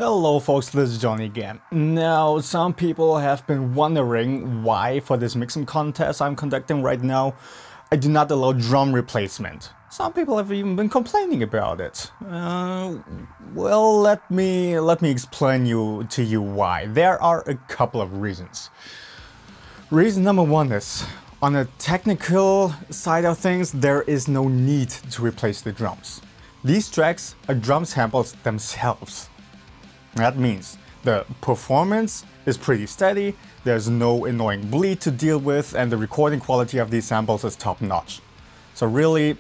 Hello folks, this is Johnny again. Now, some people have been wondering why for this mixing contest I'm conducting right now, I do not allow drum replacement. Some people have even been complaining about it. Well, let me explain to you why. There are a couple of reasons. Reason number one is, on a technical side of things, there is no need to replace the drums. These tracks are drum samples themselves. That means the performance is pretty steady, there's no annoying bleed to deal with, and the recording quality of these samples is top notch. So really,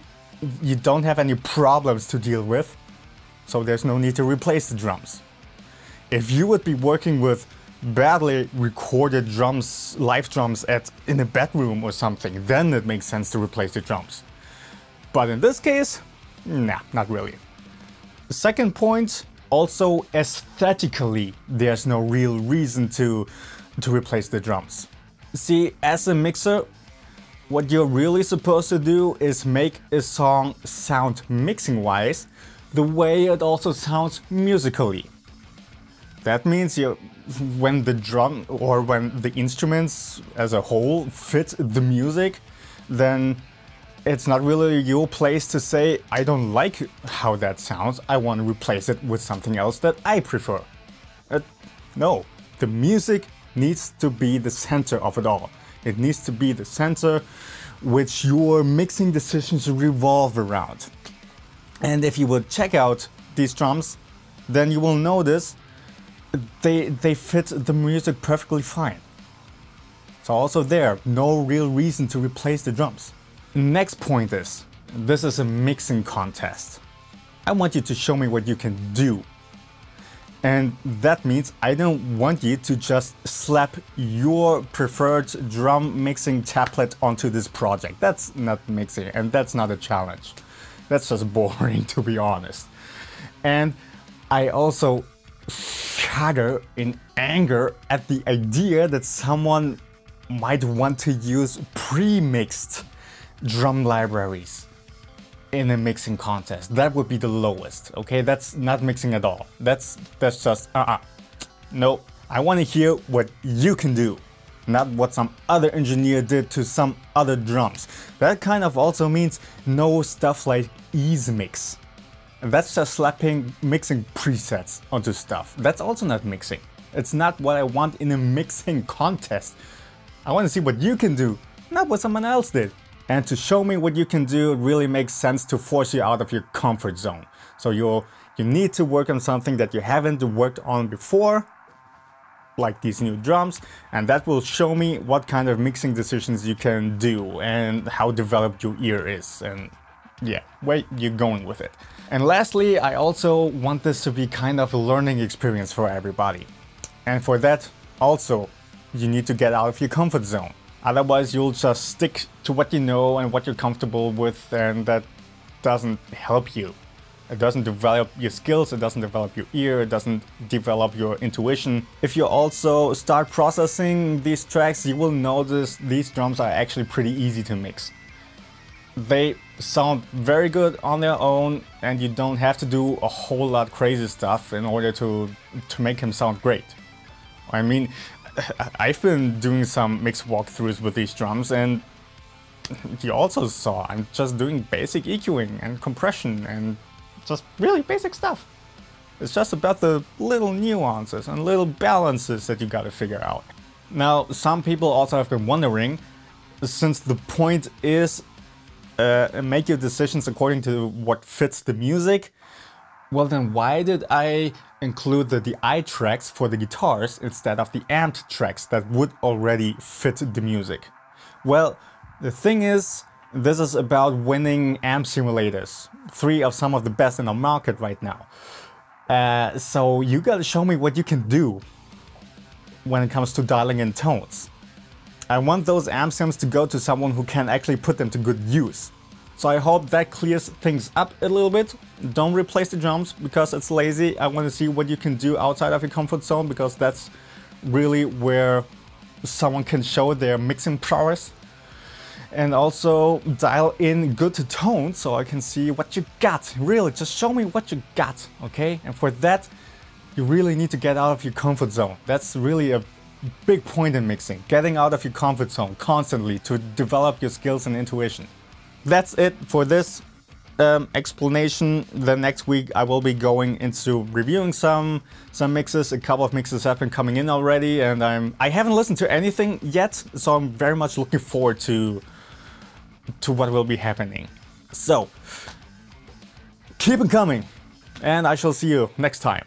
you don't have any problems to deal with, so there's no need to replace the drums. If you would be working with badly recorded drums, live drums in a bedroom or something, then it makes sense to replace the drums. But in this case, nah, not really. The second point, also aesthetically, there's no real reason to replace the drums. See, as a mixer, what you're really supposed to do is make a song sound mixing-wise the way it also sounds musically. That means when the drum or when the instruments as a whole fit the music, then it's not really your place to say, I don't like how that sounds, I want to replace it with something else that I prefer. No, the music needs to be the center of it all. It needs to be the center which your mixing decisions revolve around. And if you would check out these drums, then you will notice they fit the music perfectly fine. So also there, no real reason to replace the drums. Next point is, this is a mixing contest. I want you to show me what you can do. And that means I don't want you to just slap your preferred drum mixing tablet onto this project. That's not mixing and that's not a challenge. That's just boring, to be honest. And I also shudder in anger at the idea that someone might want to use pre-mixed drum libraries in a mixing contest. That would be the lowest, okay? That's not mixing at all. That's just, No, I want to hear what you can do, not what some other engineer did to some other drums. That kind of also means no stuff like ease mix. And that's just slapping mixing presets onto stuff. That's also not mixing. It's not what I want in a mixing contest. I want to see what you can do, not what someone else did. And to show me what you can do, it really makes sense to force you out of your comfort zone. So you need to work on something that you haven't worked on before, like these new drums, and that will show me what kind of mixing decisions you can do and how developed your ear is, and yeah, where you're going with it. And lastly, I also want this to be kind of a learning experience for everybody. And for that, also, you need to get out of your comfort zone. Otherwise, you'll just stick to what you know and what you're comfortable with, and that doesn't help you. It doesn't develop your skills, it doesn't develop your ear, it doesn't develop your intuition. If you also start processing these tracks, you will notice these drums are actually pretty easy to mix. They sound very good on their own, and you don't have to do a whole lot crazy stuff in order to make them sound great. I mean, I've been doing some mix walkthroughs with these drums, and you also saw I'm just doing basic EQing and compression and just really basic stuff. It's just about the little nuances and little balances that you gotta figure out. Now, some people also have been wondering, since the point is make your decisions according to what fits the music, well then why did I include the DI tracks for the guitars instead of the amped tracks that would already fit the music? Well, the thing is, this is about winning amp simulators. 3 of some of the best in the market right now. So you gotta show me what you can do when it comes to dialing in tones. I want those amp sims to go to someone who can actually put them to good use. So I hope that clears things up a little bit. Don't replace the drums because it's lazy. I want to see what you can do outside of your comfort zone, because that's really where someone can show their mixing prowess. And also dial in good tones so I can see what you got. Really, just show me what you got, okay? And for that, You really need to get out of your comfort zone. That's really a big point in mixing. Getting out of your comfort zone constantly to develop your skills and intuition. That's it for this explanation. The next week I will be going into reviewing some mixes. A couple of mixes have been coming in already, and I haven't listened to anything yet, so I'm very much looking forward to what will be happening. So keep it coming, and I shall see you next time.